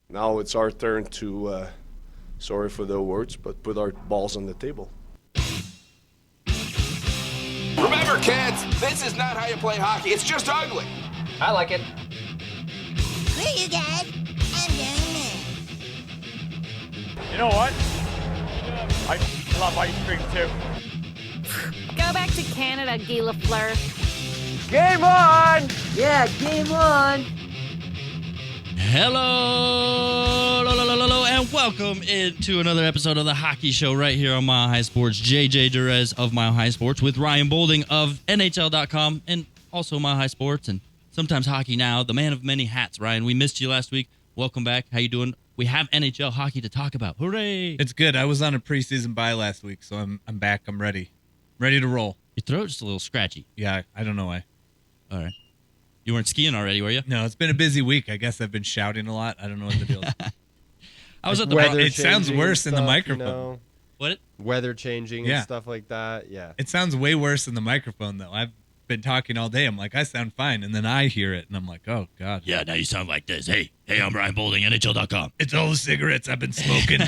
Now it's our turn to, sorry for the words, but put our balls on the table. Remember, kids, this is not how you play hockey. It's just ugly. I like it. Screw you guys. I'm doing this. You know what? I love ice cream too. Go back to Canada, Guy Lafleur. Game on! Yeah, game on. Hello, and welcome into another episode of the Hockey Show right here on Mile High Sports. JJ Durez of Mile High Sports with Ryan Bolding of NHL.com and also Mile High Sports and sometimes Hockey Now, the man of many hats. Ryan, we missed you last week. Welcome back. How you doing? We have NHL hockey to talk about. Hooray! It's good. I was on a preseason bye last week, so I'm back. I'm ready. Ready to roll. Your throat's just a little scratchy. Yeah, I don't know why. All right. You weren't skiing already, were you? No, it's been a busy week. I guess I've been shouting a lot. I don't know what the deal is. I was at the Weather It sounds changing worse in the stuff, microphone. You know, What? weather changing Yeah. and stuff like that. Yeah. It sounds way worse in the microphone, though. I've been talking all day. I'm like, I sound fine. And then I hear it, and I'm like, oh, God. Yeah, now you sound like this. Hey, I'm Ryan Bolding, NHL.com. It's all the cigarettes I've been smoking.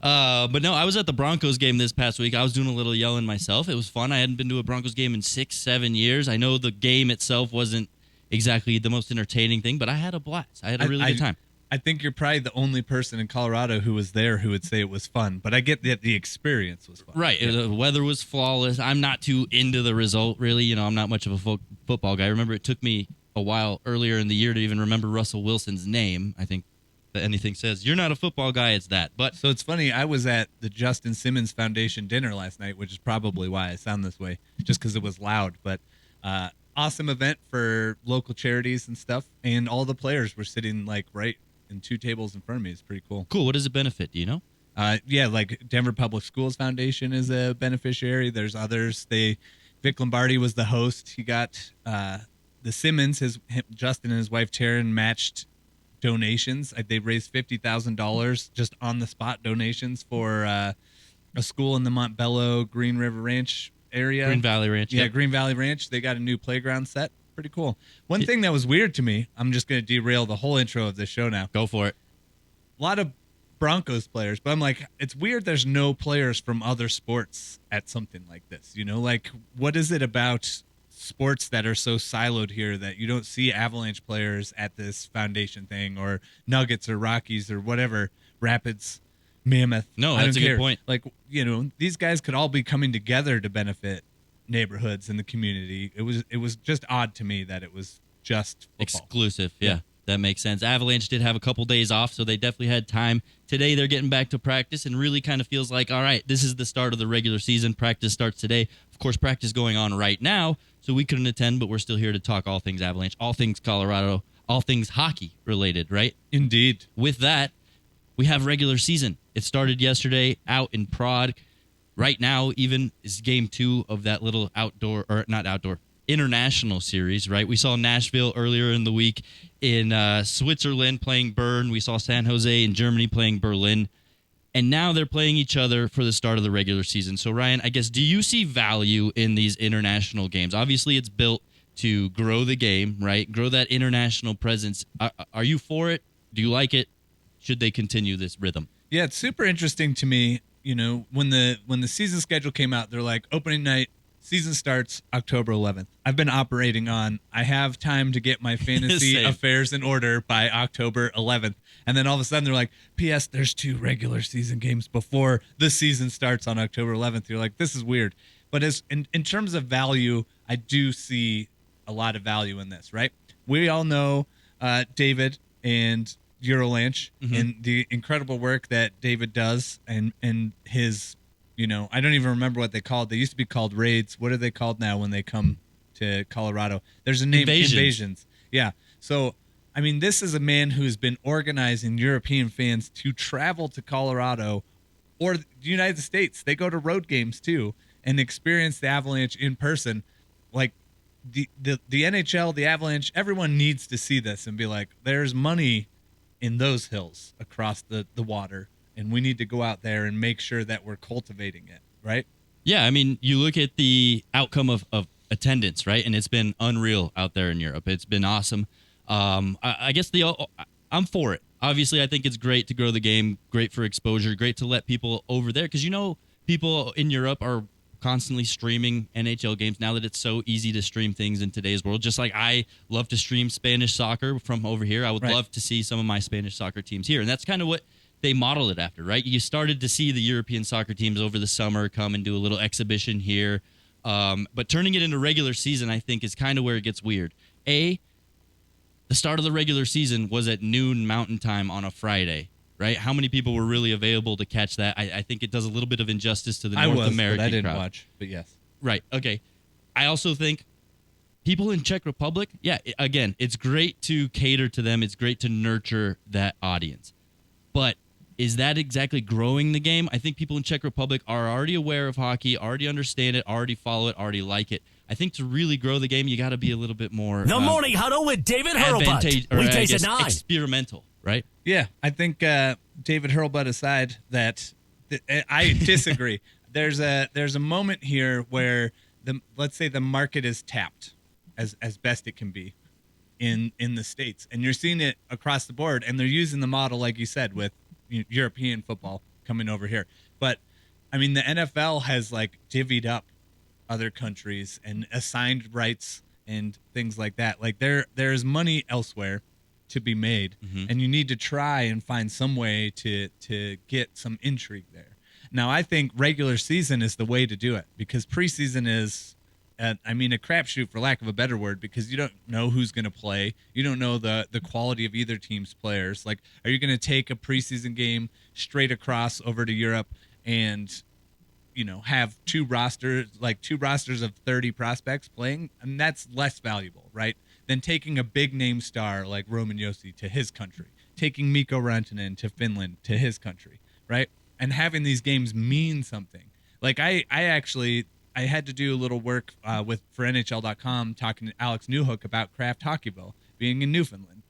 But no, I was at the Broncos game this past week. I was doing a little yelling myself. It was fun. I hadn't been to a Broncos game in 6-7 years. I know the game itself wasn't exactly the most entertaining thing, but I had a blast. I had a really good time. I think you're probably the only person in Colorado who was there who would say it was fun, but I get that the experience was fun. Right. Yeah. The weather was flawless. I'm not too into the result, really. You know, I'm not much of a football guy. Remember, it took me a while earlier in the year to even remember Russell Wilson's name. I think that anything says, you're not a football guy, it's that. But So it's funny, I was at the Justin Simmons Foundation dinner last night, which is probably why I sound this way, just because it was loud. But awesome event for local charities and stuff, and all the players were sitting like right in two tables in front of me. It's pretty cool. cool. What does it benefit? Do you know? Yeah, like Denver Public Schools Foundation is a beneficiary. There's others. Vic Lombardi was the host. He got the Simmons, Justin and his wife Taryn matched donations. They raised $50,000 just on the spot donations for a school in the Montbello Green River Ranch area. Green Valley Ranch. Yeah, Yep. Green Valley Ranch. They got a new playground set. Pretty cool. One thing that was weird to me, I'm just going to derail the whole intro of this show now. Go for it. A lot of Broncos players, but I'm like, it's weird there's no players from other sports at something like this. You know, like, what is it about sports that are so siloed here that you don't see Avalanche players at this foundation thing, or Nuggets or Rockies or whatever, Rapids, Mammoth? No, I that's don't a good care. point. Like, you know, these guys could all be coming together to benefit neighborhoods in the community. It was just odd to me that it was just football. Exclusive. Yeah, that makes sense. Avalanche did have a couple days off, so they definitely had time. Today they're getting back to practice and really kind of feels like, all right, this is the start of the regular season. Practice starts today. Of course, practice going on right now, so we couldn't attend, but we're still here to talk all things Avalanche, all things Colorado, all things hockey related, right? Indeed. With that, we have regular season. It started yesterday out in Prague. Right now, even is game 2 of that little international series, right? We saw Nashville earlier in the week in Switzerland playing Bern. We saw San Jose in Germany playing Berlin. And now they're playing each other for the start of the regular season. So, Ryan, I guess, do you see value in these international games? Obviously, it's built to grow the game, right? Grow that international presence. Are you for it? Do you like it? Should they continue this rhythm? Yeah, it's super interesting to me. You know, when the season schedule came out, they're like, opening night, season starts October 11th. I've been operating on, I have time to get my fantasy Same. affairs in order by October 11th. And then all of a sudden they're like, P.S. there's 2 regular season games before the season starts on October 11th. You're like, this is weird. But in terms of value, I do see a lot of value in this, right? We all know David and Avalanche and the incredible work that David does and his, you know, I don't even remember what they called. They used to be called raids. What are they called now when they come to Colorado? There's a name. Invasions. Yeah. So, I mean, this is a man who's been organizing European fans to travel to Colorado or the United States. They go to road games too and experience the Avalanche in person. Like the NHL, the Avalanche, everyone needs to see this and be like, there's money in those hills across the water, and we need to go out there and make sure that we're cultivating it, right? Yeah, I mean, you look at the outcome of attendance, right? And it's been unreal out there in Europe. It's been awesome. I guess I'm I'm for it. Obviously, I think it's great to grow the game, great for exposure, great to let people over there because people in Europe are constantly streaming NHL games now that it's so easy to stream things in today's world. Just like I love to stream Spanish soccer from over here, I would love to see some of my Spanish soccer teams here. And that's kind of what they model it after, right? You started to see the European soccer teams over the summer come and do a little exhibition here. But turning it into regular season, I think, is kind of where it gets weird. The start of the regular season was at noon Mountain Time on a Friday, right? How many people were really available to catch that? I think it does a little bit of injustice to the North American but I didn't crowd. watch, but yes. Right, okay. I also think people in Czech Republic, again, it's great to cater to them. It's great to nurture that audience. But is that exactly growing the game? I think people in Czech Republic are already aware of hockey, already understand it, already follow it, already like it. I think to really grow the game, you got to be a little bit more The Morning Huddle with David Hurlbut. Weekdays at 9. Experimental, right? Yeah, I think David Hurlbut aside, I disagree. There's a moment here where let's say the market is tapped as best it can be in the States, and you're seeing it across the board, and they're using the model like you said with European football coming over here. But I mean, the NFL has like divvied up other countries and assigned rights and things like that. Like there's money elsewhere to be made, and you need to try and find some way to get some intrigue there. Now, I think regular season is the way to do it because preseason is, a crapshoot for lack of a better word, because you don't know who's going to play. You don't know the quality of either team's players. Like, are you going to take a preseason game straight across over to Europe and have two rosters of 30 prospects playing? And that's less valuable, right, than taking a big name star like Roman Josi to his country, taking Mikko Rantanen to Finland to his country, right, and having these games mean something. Like I had to do a little work for NHL.com talking to Alex Newhook about Craft Hockeyville being in Newfoundland,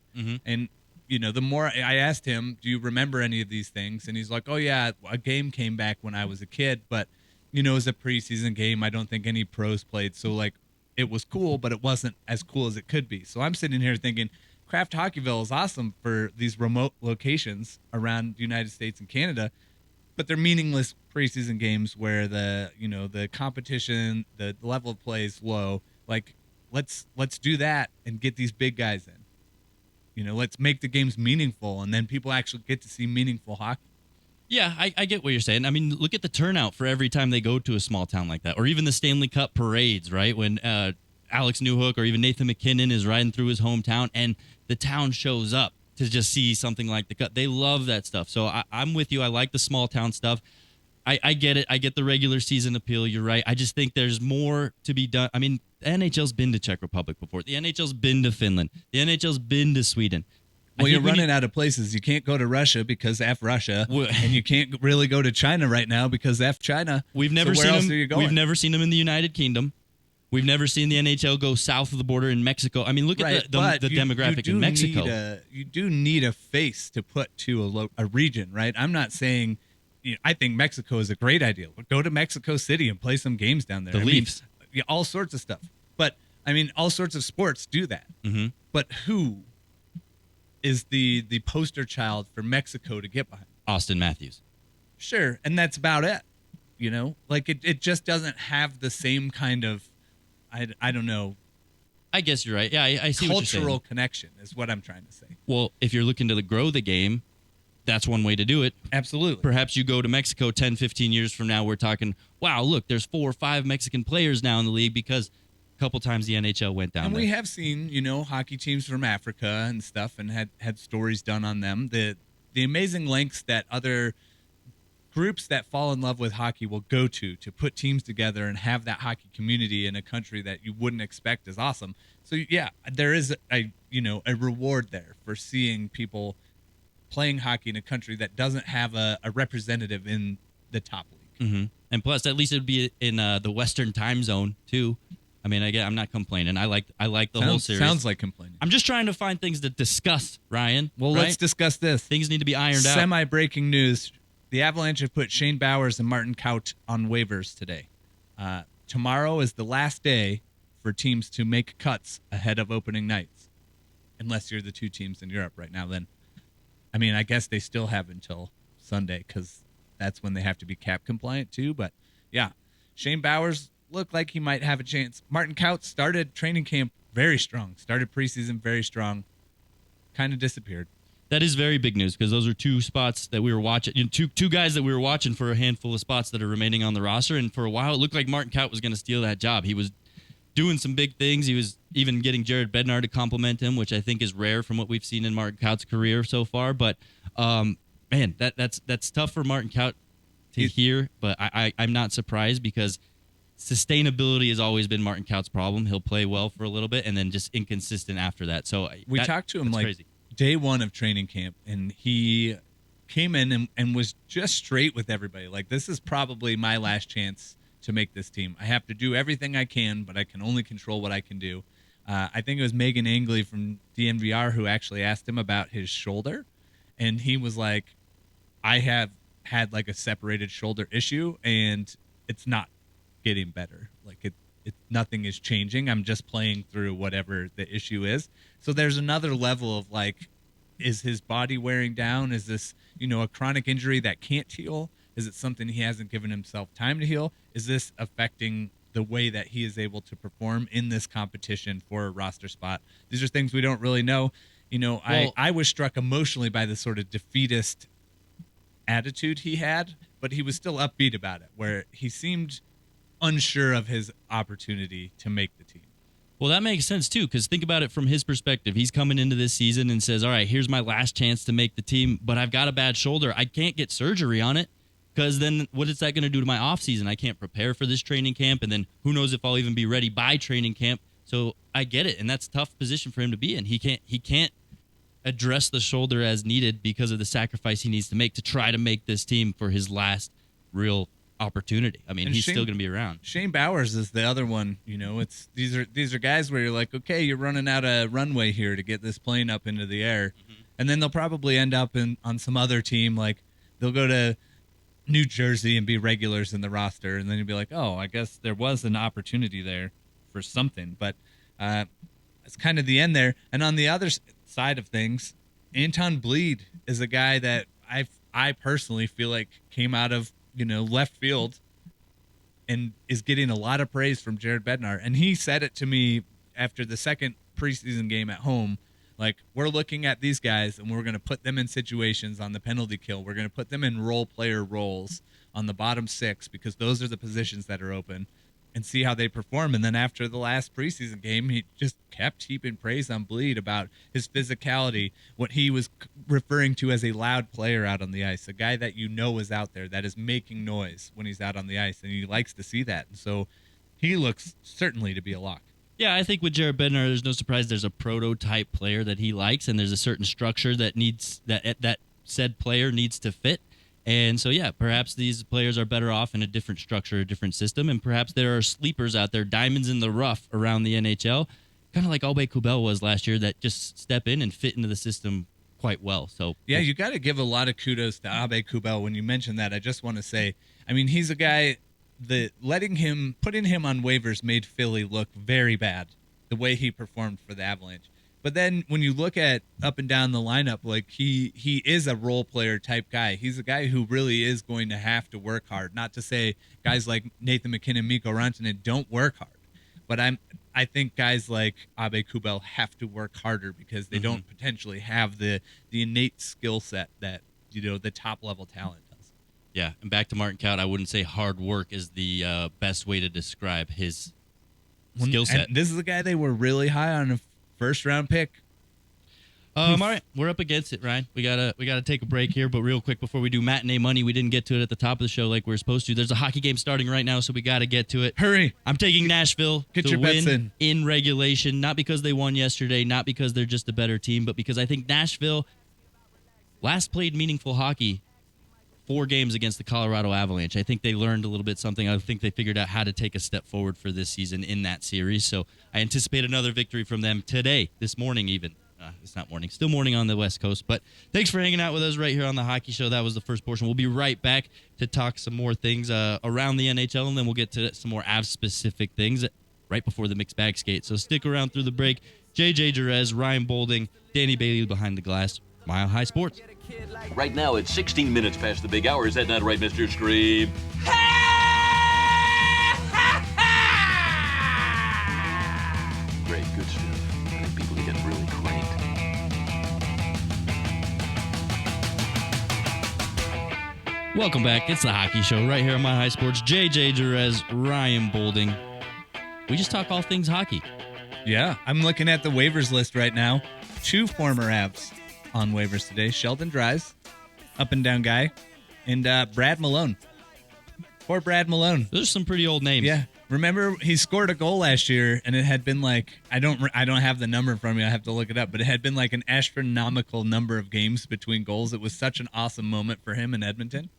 and the more I asked him, do you remember any of these things? And he's like, oh yeah, a game came back when I was a kid, but it was a preseason game. I don't think any pros played. So like it was cool, but it wasn't as cool as it could be. So I'm sitting here thinking Craft Hockeyville is awesome for these remote locations around the United States and Canada, but they're meaningless preseason games where the competition, the level of play is low. Like let's do that and get these big guys in. Let's make the games meaningful, and then people actually get to see meaningful hockey. Yeah, I get what you're saying. I mean, look at the turnout for every time they go to a small town like that, or even the Stanley Cup parades, right? When Alex Newhook or even Nathan McKinnon is riding through his hometown, and the town shows up to just see something like the Cup. They love that stuff. So I'm with you. I like the small town stuff. I get it. I get the regular season appeal. You're right. I just think there's more to be done. I mean, the NHL's been to Czech Republic before. The NHL's been to Finland. The NHL's been to Sweden. Well, you're running out of places. You can't go to Russia because F Russia, and you can't really go to China right now because F China. We've never so seen where else them. are you going? We've never seen them in the United Kingdom. We've never seen the NHL go south of the border in Mexico. I mean, look at the demographic in Mexico. You do need a face to put to a region, right? I'm not saying. I think Mexico is a great idea. Go to Mexico City and play some games down there. The Leafs. All sorts of stuff. But all sorts of sports do that. Mm-hmm. But who is the poster child for Mexico to get behind? Austin Matthews. Sure, and that's about it. Like it just doesn't have the same kind of, I don't know. I guess you're right. Yeah, I see what you're saying. Cultural connection is what I'm trying to say. Well, if you're looking to grow the game, that's one way to do it. Absolutely. Perhaps you go to Mexico 10, 15 years from now, we're talking, wow, look, there's 4 or 5 Mexican players now in the league because a couple times the NHL went down and there. We have seen, hockey teams from Africa and stuff and had stories done on them. The amazing lengths that other groups that fall in love with hockey will go to put teams together and have that hockey community in a country that you wouldn't expect is awesome. So, yeah, there is a reward there for seeing people playing hockey in a country that doesn't have a representative in the top league. Mm-hmm. And plus, at least it would be in the Western time zone, too. I mean, again, I'm not complaining. I like the whole series. Sounds like complaining. I'm just trying to find things to discuss, Ryan. Well, right? Let's discuss this. Things need to be ironed out. Semi-breaking news. The Avalanche have put Shane Bowers and Martin Kaut on waivers today. Tomorrow is the last day for teams to make cuts ahead of opening nights. Unless you're the two teams in Europe right now, then. I mean, I guess they still have until Sunday because that's when they have to be cap compliant too. But yeah, Shane Bowers looked like he might have a chance. Martin Kaut started training camp very strong, started preseason very strong, kind of disappeared. That is very big news because those are two spots that we were watching, two guys that we were watching for a handful of spots that are remaining on the roster. And for a while, it looked like Martin Kaut was going to steal that job. He was doing some big things. He was even getting Jared Bednar to compliment him, which I think is rare from what we've seen in Martin Kaut's career so far. But man, that's tough for Martin Kaut to hear. But I'm not surprised because sustainability has always been Martin Kaut's problem. He'll play well for a little bit and then just inconsistent after that. So we talked to him like crazy. Day one of training camp, and he came in and was just straight with everybody. Like, this is probably my last chance to make this team. I have to do everything I can, but I can only control what I can do. I think it was Megan Angley from DNVR who actually asked him about his shoulder, and he was like, I have had like a separated shoulder issue, and it's not getting better. Like, nothing is changing. I'm just playing through whatever the issue is. So there's another level of like, is his body wearing down? Is this, a chronic injury that can't heal? Is it something he hasn't given himself time to heal? Is this affecting the way that he is able to perform in this competition for a roster spot? These are things we don't really know. I was struck emotionally by the sort of defeatist attitude he had, but he was still upbeat about it, where he seemed unsure of his opportunity to make the team. Well, that makes sense, too, because think about it from his perspective. He's coming into this season and says, all right, here's my last chance to make the team, but I've got a bad shoulder. I can't get surgery on it because then what is that going to do to my offseason? I can't prepare for this training camp, and then who knows if I'll even be ready by training camp. So I get it, and that's a tough position for him to be in. He can't address the shoulder as needed because of the sacrifice he needs to make to try to make this team for his last real opportunity. I mean, he's still going to be around. Shane Bowers is the other one. It's these are guys where you're like, okay, you're running out of runway here to get this plane up into the air, and then they'll probably end up on some other team. Like, they'll go to New Jersey and be regulars in the roster, and then you'll be like, oh, I guess there was an opportunity there for something. But it's kind of the end there. And on the other side of things, Anton Bleed is a guy that I personally feel like came out of left field and is getting a lot of praise from Jared Bednar. And he said it to me after the second preseason game at home, like, we're looking at these guys and we're going to put them in situations on the penalty kill. We're going to put them in role player roles on the bottom six because those are the positions that are open, and see how they perform. And then after the last preseason game, he just kept heaping praise on Bleed about his physicality, what he was referring to as a loud player out on the ice, a guy that is out there, that is making noise when he's out on the ice, and he likes to see that. And so he looks certainly to be a lock. Yeah, I think with Jared Bednar, there's no surprise there's a prototype player that he likes, and there's a certain structure that needs that said player needs to fit. And so, yeah, perhaps these players are better off in a different structure, a different system, and perhaps there are sleepers out there, diamonds in the rough around the NHL, kind of like Abe Kubel was last year, that just step in and fit into the system quite well. So yeah, you got to give a lot of kudos to Abe Kubel. When you mention that, I just want to say, I mean, he's a guy that putting him on waivers made Philly look very bad, the way he performed for the Avalanche. But then when you look at up and down the lineup, like, he is a role player type guy. He's a guy who really is going to have to work hard. Not to say guys like Nathan McKinnon, Mikko Rantanen don't work hard, but I think guys like Abe Kubel have to work harder because they don't potentially have the innate skill set that the top level talent does. Yeah, and back to Martin Kaut, I wouldn't say hard work is the best way to describe his skill set. And this is a guy they were really high on a first-round pick. All right, we're up against it, Ryan. We gotta take a break here, but real quick before we do matinee money, we didn't get to it at the top of the show like we were supposed to. There's a hockey game starting right now, so we got to get to it. Hurry! I'm taking Nashville Get to your bets win in regulation, not because they won yesterday, not because they're just a better team, but because I think Nashville last played meaningful hockey 4 games against the Colorado Avalanche. I think they learned a little bit something. I think they figured out how to take a step forward for this season in that series. So I anticipate another victory from them today, this morning even. It's not morning. Still morning on the West Coast. But thanks for hanging out with us right here on the Hockey Show. That was the first portion. We'll be right back to talk some more things around the NHL, and then we'll get to some more Avs-specific things right before the mixed bag skate. So stick around through the break. JJ Jerez, Ryan Bolding, Danny Bailey behind the glass. Mile High Sports. Right now, it's 16 minutes past the big hour. Is that not right, Mr. Scream? Great, good stuff. I think people get really cranked. Welcome back. It's the Hockey Show right here on Mile High Sports. JJ Jerez, Ryan Bolding. We just talk all things hockey. Yeah, I'm looking at the waivers list right now. 2 former Avs on waivers today. Sheldon Dries, up and down guy, and Brad Malone. Poor Brad Malone. Those are some pretty old names. Yeah. Remember, he scored a goal last year, and it had been like, I don't have the number in front of me. I have to look it up, but it had been like an astronomical number of games between goals. It was such an awesome moment for him in Edmonton.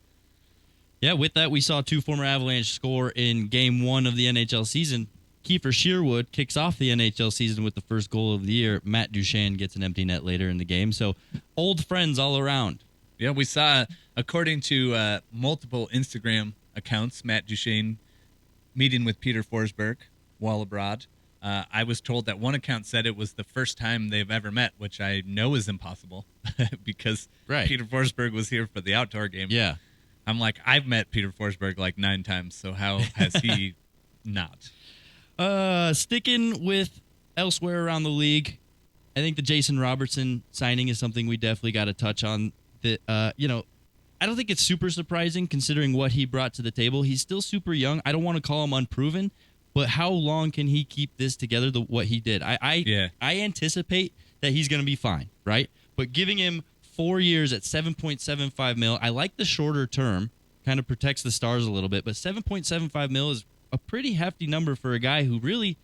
Yeah, with that, we saw 2 former Avalanche score in Game 1 of the NHL season. Kiefer Sherwood kicks off the NHL season with the first goal of the year. Matt Duchene gets an empty net later in the game. So, old friends all around. Yeah, we saw, according to multiple Instagram accounts, Matt Duchene meeting with Peter Forsberg while abroad. I was told that one account said it was the first time they've ever met, which I know is impossible because Peter Forsberg was here for the outdoor game. Yeah. I'm like, I've met Peter Forsberg like 9 times, so how has he not? Sticking with elsewhere around the league, I think the Jason Robertson signing is something we definitely got to touch on. I don't think it's super surprising considering what he brought to the table. He's still super young. I don't want to call him unproven, but how long can he keep this together, what he did? I anticipate that he's going to be fine, right? But giving him 4 years at $7.75 million, I like the shorter term, kind of protects the Stars a little bit, but $7.75 million is a pretty hefty number for a guy who really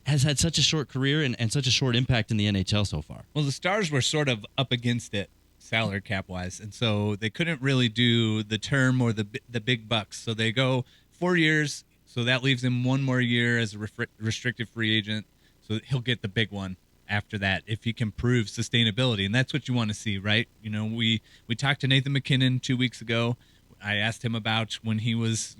has had such a short career and such a short impact in the NHL so far. Well, the Stars were sort of up against it salary cap wise, and so they couldn't really do the term or the big bucks. So they go 4 years, so that leaves him 1 more year as a restricted free agent. So he'll get the big one after that if he can prove sustainability, and that's what you want to see, right? You know, we talked to Nathan McKinnon 2 weeks ago. I asked him about when he was,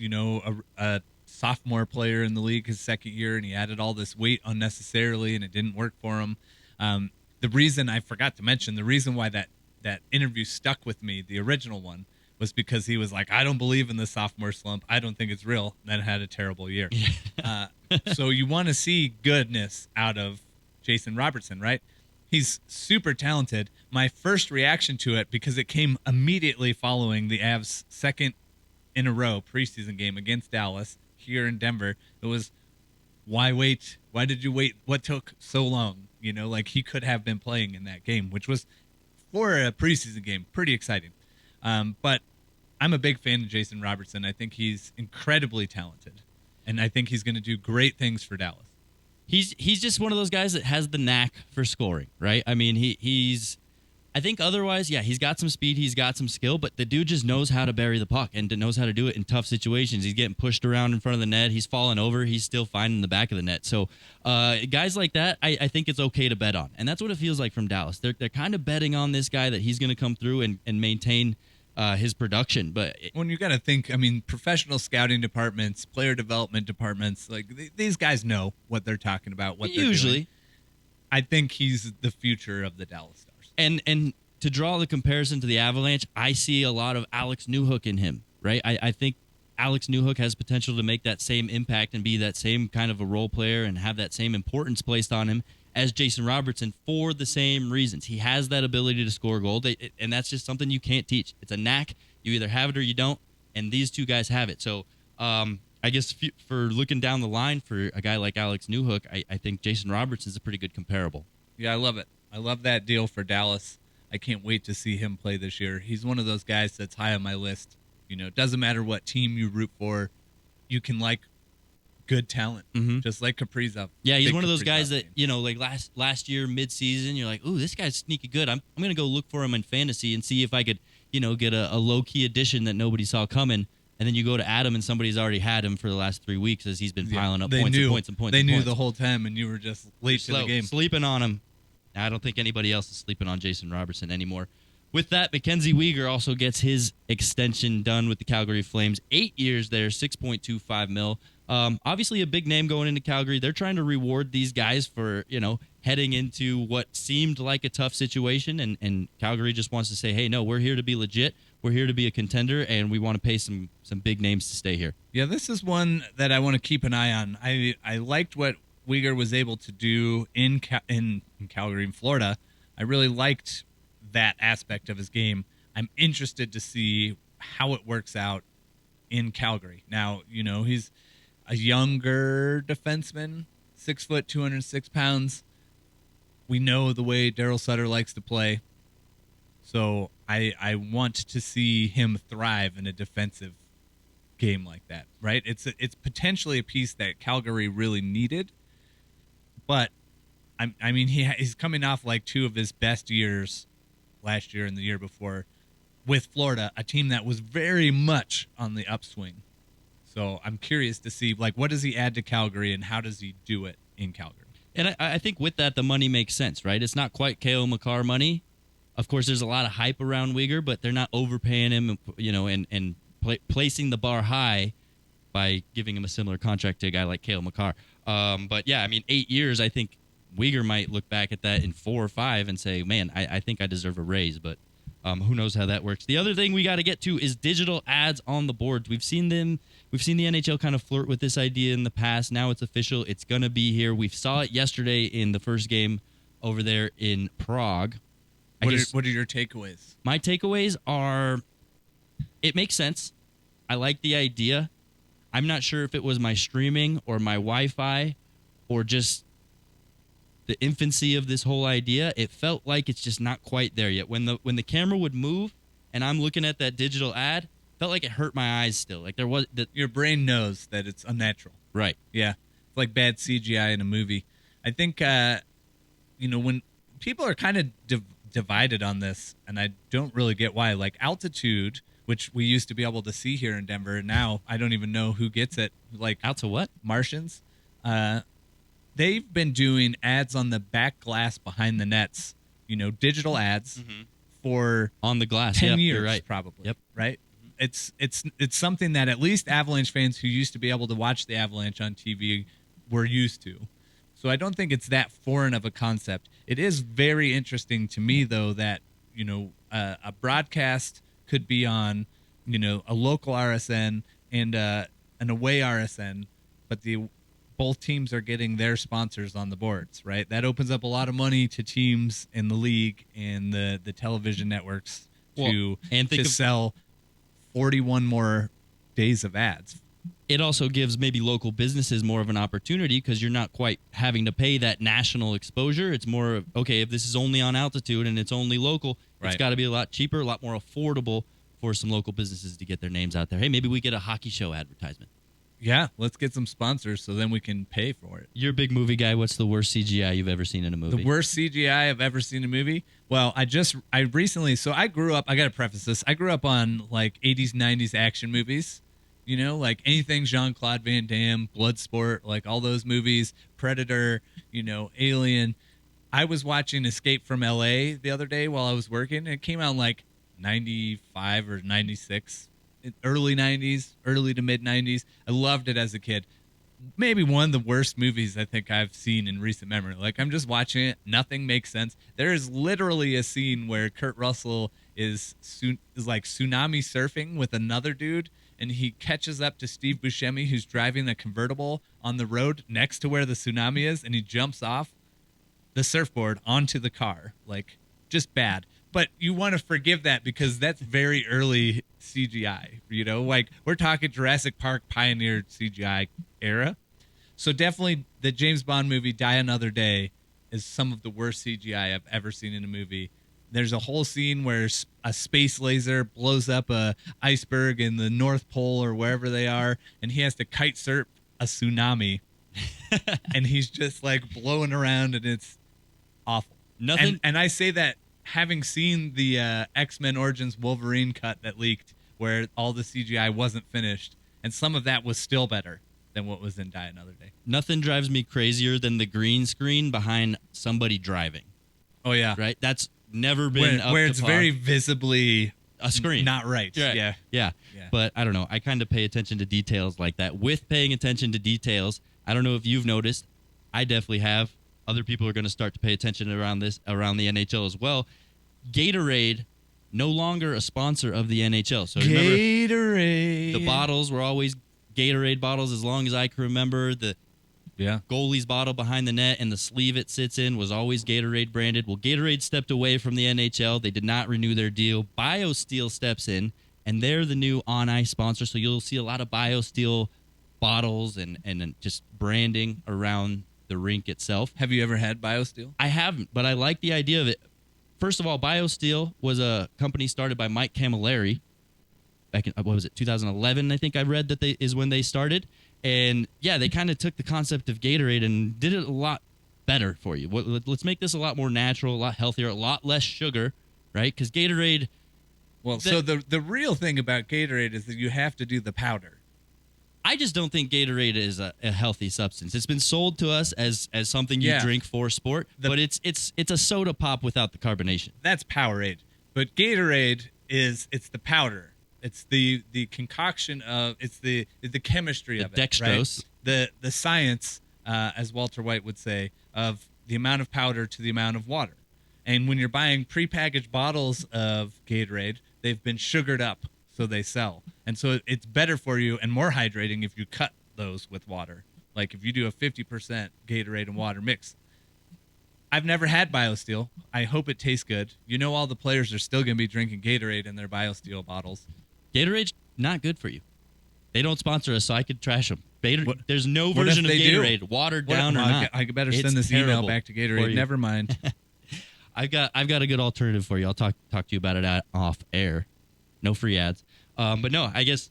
a sophomore player in the league his second year, and he added all this weight unnecessarily, and it didn't work for him. The reason I forgot to mention, the reason why that interview stuck with me, the original one, was because he was like, I don't believe in the sophomore slump. I don't think it's real. And then had a terrible year. So you want to see goodness out of Jason Robertson, right? He's super talented. My first reaction to it, because it came immediately following the Avs' second in a row preseason game against Dallas here in Denver, it was, why wait? Why did you wait? What took so long? He could have been playing in that game, which was, for a preseason game, pretty exciting. But I'm a big fan of Jason Robertson. I think he's incredibly talented, and I think he's going to do great things for Dallas. He's just one of those guys that has the knack for scoring, right? I mean, he's I think otherwise, yeah, he's got some speed, he's got some skill, but the dude just knows how to bury the puck and knows how to do it in tough situations. He's getting pushed around in front of the net. He's falling over. He's still finding the back of the net. So guys like that, I think it's okay to bet on. And that's what it feels like from Dallas. They're kind of betting on this guy that he's going to come through and maintain his production. But when you got to think, I mean, professional scouting departments, player development departments, like these guys know what they're talking about, what they're doing. I think he's the future of the Dallas Stars. And to draw the comparison to the Avalanche, I see a lot of Alex Newhook in him, right? I think Alex Newhook has potential to make that same impact and be that same kind of a role player and have that same importance placed on him as Jason Robertson for the same reasons. He has that ability to score goals, and that's just something you can't teach. It's a knack. You either have it or you don't, and these two guys have it. So I guess for looking down the line for a guy like Alex Newhook, I think Jason Robertson is a pretty good comparable. Yeah, I love it. I love that deal for Dallas. I can't wait to see him play this year. He's one of those guys that's high on my list. You know, it doesn't matter what team you root for. You can like good talent, just like Kaprizov. Yeah, he's one of those guys that, you know, like last year, mid-season, you're like, ooh, this guy's sneaky good. I'm going to go look for him in fantasy and see if I could, you know, get a low-key addition that nobody saw coming. And then you go to Adam, and somebody's already had him for the last 3 weeks as he's been piling up points and points and points. They and knew points. the whole time, and you were just late to the game. Sleeping on him. I don't think anybody else is sleeping on Jason Robertson anymore. With that, Mackenzie Weegar also gets his extension done with the Calgary Flames. 8 years there, $6.25 million. Obviously a big name going into Calgary. They're trying to reward these guys for, you know, heading into what seemed like a tough situation, and Calgary just wants to say, hey, no, we're here to be legit. We're here to be a contender, and we want to pay some big names to stay here. Yeah, this is one that I want to keep an eye on. I liked what Uyghur was able to do in Calgary, in Florida. I really liked that aspect of his game. I'm interested to see how it works out in Calgary. Now, he's a younger defenseman, 6 foot, 206 pounds. We know the way Daryl Sutter likes to play. So I want to see him thrive in a defensive game like that, right? It's potentially a piece that Calgary really needed. But, I mean, he's coming off like two of his best years last year and the year before with Florida, a team that was very much on the upswing. So I'm curious to see, like, what does he add to Calgary and how does he do it in Calgary? And I think with that, the money makes sense, right? It's not quite K.O. Makar money. Of course, there's a lot of hype around Uyghur, but they're not overpaying him, and placing the bar high by giving him a similar contract to a guy like K.O. Makar. But, yeah, I mean, 8 years, I think Uyghur might look back at that in 4 or 5 and say, man, I think I deserve a raise, but who knows how that works. The other thing we got to get to is digital ads on the boards. We've seen the NHL kind of flirt with this idea in the past. Now it's official. It's going to be here. We saw it yesterday in the first game over there in Prague. What are your takeaways? My takeaways are, it makes sense. I like the idea. I'm not sure if it was my streaming or my Wi-Fi or just the infancy of this whole idea. It felt like it's just not quite there yet. When the camera would move and I'm looking at that digital ad, felt like it hurt my eyes still. Like there was your brain knows that it's unnatural. Right. Yeah. It's like bad CGI in a movie. I think when people are kind of divided on this, and I don't really get why. Like altitude, which we used to be able to see here in Denver, and now I don't even know who gets it. Like out to what? Martians. They've been doing ads on the back glass behind the nets, digital ads for on the glass 10 years, you're right. Probably. Yep. Right. It's something that at least Avalanche fans who used to be able to watch the Avalanche on TV were used to. So I don't think it's that foreign of a concept. It is very interesting to me, though, that a broadcast could be on a local RSN and an away RSN, but both teams are getting their sponsors on the boards, right? That opens up a lot of money to teams in the league and the television networks to sell 41 more days of ads. It also gives maybe local businesses more of an opportunity because you're not quite having to pay that national exposure. It's more of, okay, if this is only on altitude and it's only local, it's got to be a lot cheaper, a lot more affordable for some local businesses to get their names out there. Hey, maybe we get a hockey show advertisement. Yeah, let's get some sponsors so then we can pay for it. You're a big movie guy. What's the worst CGI you've ever seen in a movie? The worst CGI I've ever seen in a movie? Well, I recently, so I grew up, I got to preface this, I grew up on like 80s, 90s action movies. Like anything Jean-Claude Van Damme, Bloodsport, like all those movies, Predator, Alien. I was watching Escape from L.A. the other day while I was working, and it came out in like 95 or 96, early 90s, early to mid-90s. I loved it as a kid. Maybe one of the worst movies I think I've seen in recent memory. Like, I'm just watching it. Nothing makes sense. There is literally a scene where Kurt Russell is like tsunami surfing with another dude, and he catches up to Steve Buscemi, who's driving a convertible on the road next to where the tsunami is, and he jumps off the surfboard onto the car. Like, just bad. But you want to forgive that because that's very early CGI, Like, we're talking Jurassic Park pioneered CGI era. So definitely the James Bond movie Die Another Day is some of the worst CGI I've ever seen in a movie. There's a whole scene where a space laser blows up a iceberg in the North Pole or wherever they are, and he has to kite surf a tsunami, and he's just like blowing around, and it's awful. Nothing. And I say that having seen the X-Men Origins Wolverine cut that leaked, where all the CGI wasn't finished, and some of that was still better than what was in Die Another Day. Nothing drives me crazier than the green screen behind somebody driving. Oh yeah, right. That's never been where it's very visibly a screen, not right. Yeah. But I don't know. I kind of pay attention to details like that. With paying attention to details, I don't know if you've noticed. I definitely have. other people are going to start to pay attention around the NHL as well. Gatorade, no longer a sponsor of the NHL. So remember, Gatorade. the bottles were always Gatorade bottles as long as I can remember. The goalie's bottle behind the net and the sleeve it sits in was always Gatorade branded. Well, Gatorade stepped away from the NHL. They did not renew their deal. BioSteel steps in, and they're the new on-ice sponsor. So you'll see a lot of BioSteel bottles and just branding around the rink itself. Have you ever had BioSteel? I haven't, but I like the idea of it. First of all, BioSteel was a company started by Mike Camilleri back in, 2011, I think I read that is when they started. And, yeah, they kind of took the concept of Gatorade and did it a lot better for you. Let's make this a lot more natural, a lot healthier, a lot less sugar, right? Because Gatorade... Well, so the real thing about Gatorade is that you have to do the powder. I just don't think Gatorade is a healthy substance. It's been sold to us as something you drink for sport, but it's a soda pop without the carbonation. That's Powerade. But Gatorade it's the powder. It's the concoction of it's the chemistry of it. Dextrose. Right? The science, as Walter White would say, of the amount of powder to the amount of water. And when you're buying prepackaged bottles of Gatorade, they've been sugared up. So they sell. And so it's better for you and more hydrating if you cut those with water. Like if you do a 50% Gatorade and water mix. I've never had BioSteel. I hope it tastes good. You know all the players are still going to be drinking Gatorade in their BioSteel bottles. Gatorade's not good for you. They don't sponsor us, so I could trash them. There's no version of Gatorade, watered down or not. I better send this email back to Gatorade. Never mind. I've got a good alternative for you. I'll talk to you about it off air. No free ads. But no, I guess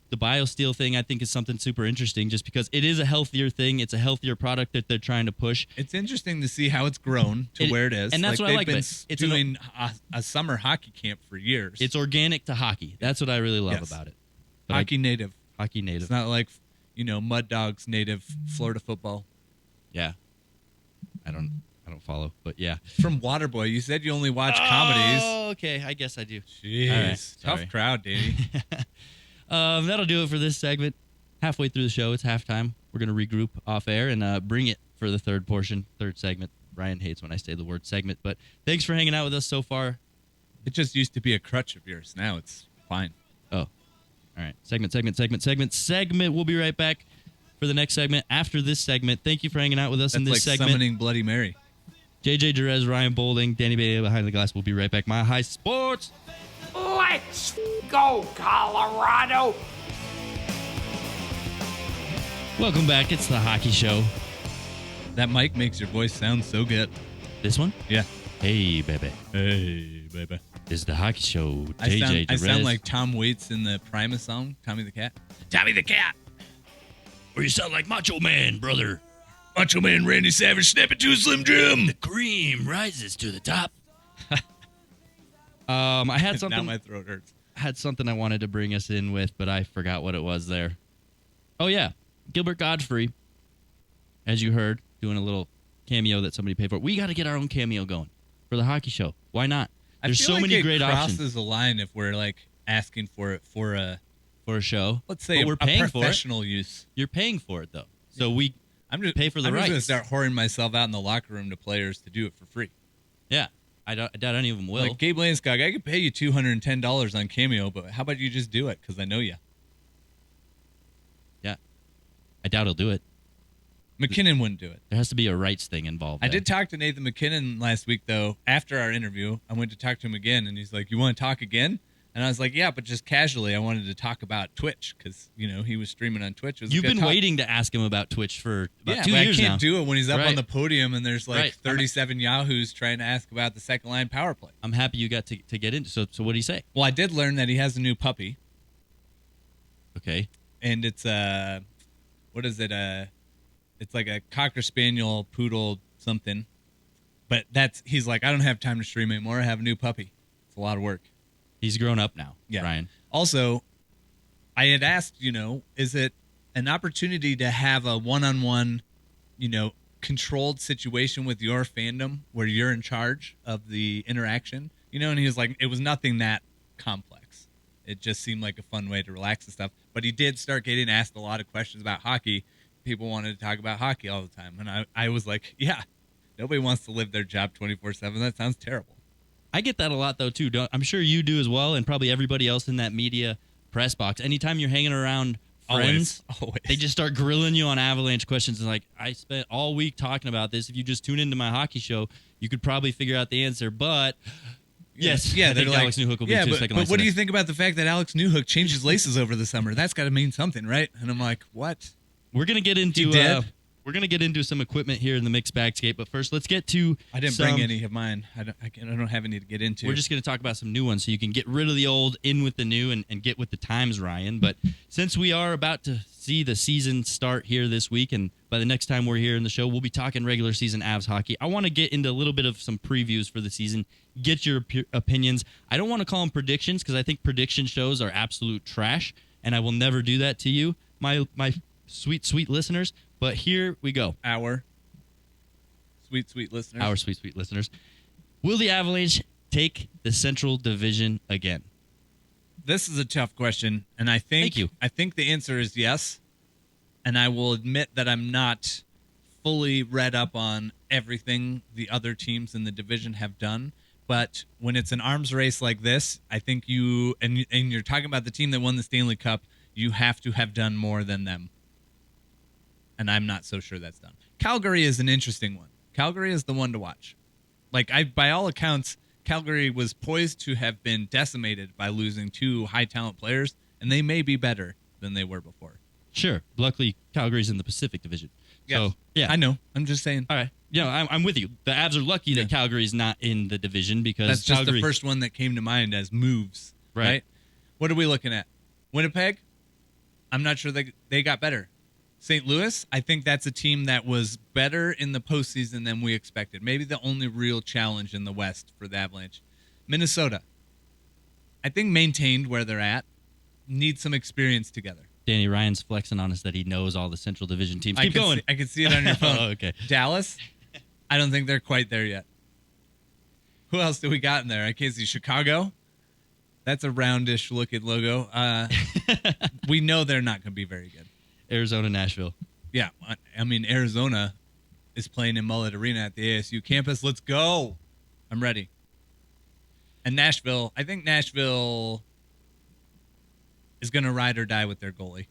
the BioSteel thing I think is something super interesting just because it is a healthier thing. It's a healthier product that they're trying to push. It's interesting to see how it's grown to where it is. And that's what I like. It's doing a summer hockey camp for years. It's organic to hockey. That's what I really love about it. But hockey native. Hockey native. It's not like, Mud Dogs native Florida football. Yeah. I don't follow, but yeah. From Waterboy, you said you only watch comedies. Oh, okay. I guess I do. Jeez. Tough crowd, Danny. That'll do it for this segment. Halfway through the show, it's halftime. We're going to regroup off air and bring it for the third segment. Ryan hates when I say the word segment, but thanks for hanging out with us so far. It just used to be a crutch of yours. Now it's fine. Oh, all right. Segment. We'll be right back for the next segment after this segment. Thank you for hanging out with us in this like segment. Summoning Bloody Mary. JJ Jerez, Ryan Boulding, Danny Bailey behind the glass. We'll be right back. Mile High Sports. Let's go, Colorado. Welcome back. It's the Hockey Show. That mic makes your voice sound so good. This one? Yeah. Hey, baby. Hey, baby. It's the Hockey Show. JJ Jerez. I sound like Tom Waits in the Primus song, Tommy the Cat. Tommy the Cat. Or you sound like Macho Man, brother. Macho Man Randy Savage, snap it to a Slim Jim. The cream rises to the top. I had something. Now my throat hurts. I had something I wanted to bring us in with, but I forgot what it was there. Oh, yeah. Gilbert Godfrey, as you heard, doing a little cameo that somebody paid for. We got to get our own cameo going for the Hockey Show. Why not? There's so many great options. It crosses a line if we're like asking for it for a show. Let's say we're paying for professional use. You're paying for it though, so we pay for the I'm rights. just gonna start whoring myself out in the locker room to players to do it for free. Yeah, I doubt any of them will. Like Gabe Landeskog, I could pay you $210 on Cameo, but how about you just do it because I know you. Yeah, I doubt he'll do it. McKinnon wouldn't do it. There has to be a rights thing involved. I did talk to Nathan McKinnon last week, though. After our interview, I went to talk to him again, and he's like, "You want to talk again?" And I was like, "Yeah, but just casually. I wanted to talk about Twitch because he was streaming on Twitch." You've been waiting to ask him about Twitch for about 2 years now. I can't do it when he's up on the podium and there's 37 yahoos trying to ask about the second line power play. I'm happy you got to get into. So what did he say? Well, I did learn that he has a new puppy. Okay. And it's what is it? It's like a Cocker Spaniel Poodle something. But he's like, I don't have time to stream anymore. I have a new puppy. It's a lot of work. He's grown up now, Ryan. Also, I had asked, is it an opportunity to have a one-on-one, controlled situation with your fandom where you're in charge of the interaction? And he was like, it was nothing that complex. It just seemed like a fun way to relax and stuff. But he did start getting asked a lot of questions about hockey. People wanted to talk about hockey all the time. And I was like, yeah, Nobody wants to live their job 24/7. That sounds terrible. I get that a lot, though, too. I'm sure you do as well, and probably everybody else in that media press box. Anytime you're hanging around friends, Always. they just start grilling you on Avalanche questions. And like, I spent all week talking about this. If you just tune into my hockey show, you could probably figure out the answer. But yes, yeah, I think Alex Newhook will be yeah, too but second what line do you center. think about the fact that Alex Newhook changed his laces over the summer? That's got to mean something, right? And I'm like, what? We're gonna get into He did? we're gonna get into some equipment here in the mixed bagscape. But first, let's get to. I didn't bring any of mine. I don't have any to get into. We're just going to talk about some new ones so you can get rid of the old, in with the new, and get with the times, Ryan. But since we are about to see the season start here this week, and by the next time we're here in the show, we'll be talking regular season Avs hockey, I want to get into a little bit of some previews for the season, get your opinions. I don't want to call them predictions because I think prediction shows are absolute trash, and I will never do that to you, my sweet, sweet listeners. But here we go. Our sweet, sweet listeners. Our sweet, sweet listeners. Will the Avalanche take the Central Division again? This is a tough question, and I think Thank you. I think the answer is yes. And I will admit that I'm not fully read up on everything the other teams in the division have done. But when it's an arms race like this, I think you and you're talking about the team that won the Stanley Cup, you have to have done more than them. And I'm not so sure that's done. Calgary is an interesting one. Calgary is the one to watch. By all accounts, Calgary was poised to have been decimated by losing two high talent players, and they may be better than they were before. Sure. Luckily, Calgary's in the Pacific Division. Yes. So, yeah. I know. I'm just saying. All right. I'm with you. The Avs are lucky that Calgary's not in the division because That's just Calgary, the first one that came to mind as moves. Right? What are we looking at? Winnipeg? I'm not sure they got better. St. Louis, I think that's a team that was better in the postseason than we expected. Maybe the only real challenge in the West for the Avalanche. Minnesota, I think maintained where they're at, need some experience together. Danny Ryan's flexing on us that he knows all the Central Division teams. Keep going. I can see it on your phone. Oh, okay. Dallas, I don't think they're quite there yet. Who else do we got in there? I can't see Chicago. That's a roundish looking logo. We know they're not going to be very good. Arizona, Nashville. Yeah, I mean, Arizona is playing in Mullet Arena at the ASU campus. Let's go. I'm ready. And Nashville, I think Nashville is going to ride or die with their goalie.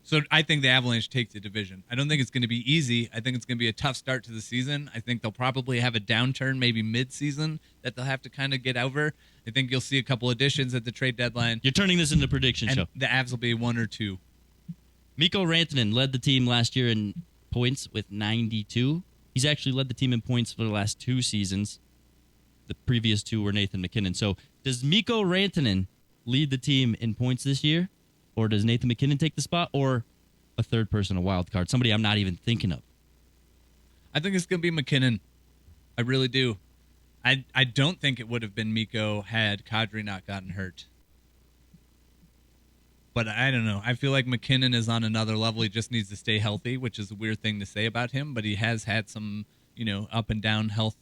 So I think the Avalanche take the division. I don't think it's going to be easy. I think it's going to be a tough start to the season. I think they'll probably have a downturn maybe mid-season that they'll have to kind of get over. I think you'll see a couple additions at the trade deadline. You're turning this into a prediction And show. the Avs will be 1 or 2. Mikko Rantanen led the team last year in points with 92. He's actually led the team in points for the last 2 seasons. The previous 2 were Nathan McKinnon. So does Mikko Rantanen lead the team in points this year? Or does Nathan McKinnon take the spot? Or a third person, a wild card? Somebody I'm not even thinking of. I think it's going to be McKinnon. I really do. I don't think it would have been Mikko had Kadri not gotten hurt. But I don't know. I feel like McKinnon is on another level. He just needs to stay healthy, which is a weird thing to say about him. But he has had some, up and down health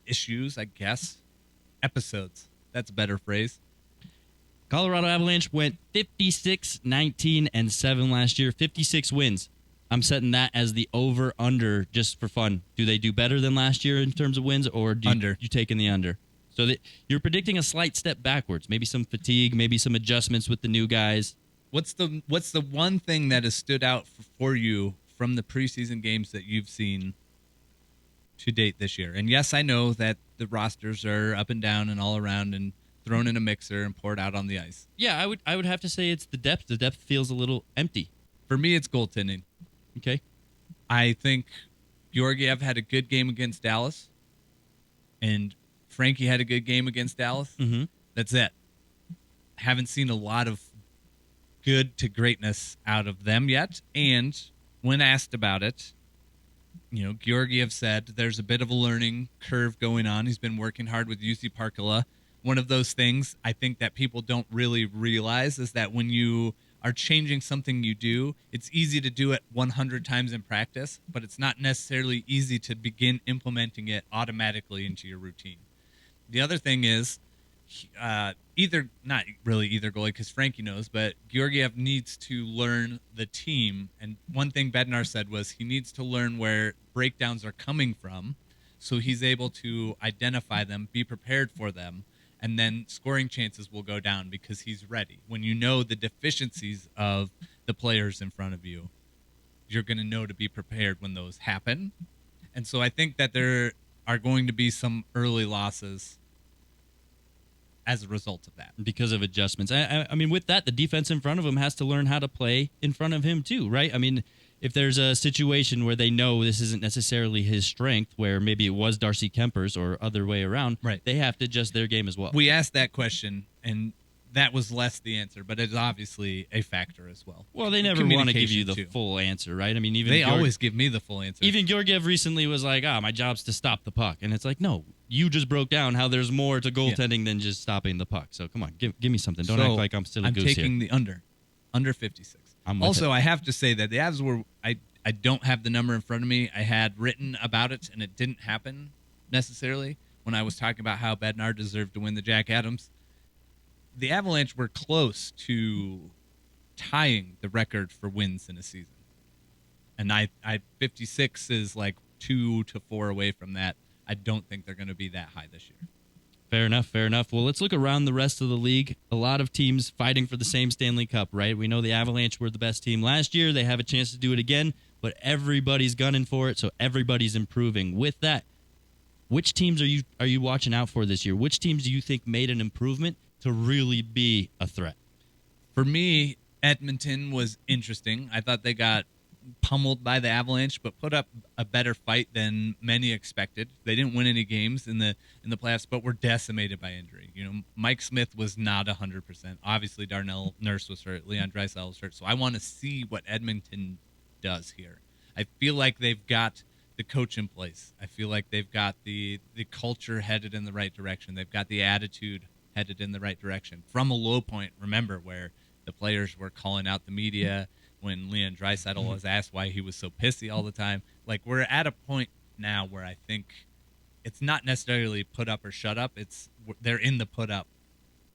issues, I guess. Episodes. That's a better phrase. Colorado Avalanche went 56-19-7 last year. 56 wins. I'm setting that as the over-under just for fun. Do they do better than last year in terms of wins, or do you taking the under? So that you're predicting a slight step backwards, maybe some fatigue, maybe some adjustments with the new guys. What's the one thing that has stood out for you from the preseason games that you've seen to date this year? And yes, I know that the rosters are up and down and all around and thrown in a mixer and poured out on the ice. Yeah, I would have to say it's the depth. The depth feels a little empty. For me, it's goaltending. Okay. I think Georgiev had a good game against Dallas, and Frankie had a good game against Dallas. Mm-hmm. That's it. Haven't seen a lot of good to greatness out of them yet. And when asked about it, Georgiev said there's a bit of a learning curve going on. He's been working hard with UC Parkala. One of those things I think that people don't really realize is that when you are changing something you do, it's easy to do it 100 times in practice, but it's not necessarily easy to begin implementing it automatically into your routine. The other thing is not really either goalie because Frankie knows, but Georgiev needs to learn the team. And one thing Bednar said was he needs to learn where breakdowns are coming from so he's able to identify them, be prepared for them, and then scoring chances will go down because he's ready. When you know the deficiencies of the players in front of you, you're going to know to be prepared when those happen. And so I think that there are going to be some early losses as a result of that. Because of adjustments. I mean, with that, the defense in front of him has to learn how to play in front of him too, right? I mean, if there's a situation where they know this isn't necessarily his strength, where maybe it was Darcy Kemper's or other way around, right, they have to adjust their game as well. We asked that question, and that was less the answer, but it's obviously a factor as well. Well, they never want to give you the full answer, right? I mean, even they always give me the full answer. Even Georgiev recently was like, my job's to stop the puck. And it's like, no, you just broke down how there's more to goaltending than just stopping the puck. So come on, give me something. Don't act like I'm still a goose here. I'm taking the under 56. Also, I have to say that the Avs were, I don't have the number in front of me. I had written about it, and it didn't happen necessarily when I was talking about how Bednar deserved to win the Jack Adams. The Avalanche were close to tying the record for wins in a season. And I 56 is like 2 to 4 away from that. I don't think they're going to be that high this year. Fair enough. Well, let's look around the rest of the league. A lot of teams fighting for the same Stanley Cup, right? We know the Avalanche were the best team last year. They have a chance to do it again, but everybody's gunning for it, so everybody's improving. With that, which teams are you watching out for this year? Which teams do you think made an improvement to really be a threat? For me, Edmonton was interesting. I thought they got pummeled by the Avalanche, but put up a better fight than many expected. They didn't win any games in the playoffs, but were decimated by injury. You know, Mike Smith was not 100%. Obviously, Darnell Nurse was hurt. Leon Draisaitl was hurt. So I want to see what Edmonton does here. I feel like they've got the coach in place. I feel like they've got the culture headed in the right direction. They've got the attitude headed in the right direction. From a low point, remember, where the players were calling out the media when Leon Draisaitl was asked why he was so pissy all the time. Like, we're at a point now where I think it's not necessarily put up or shut up. They're in the put up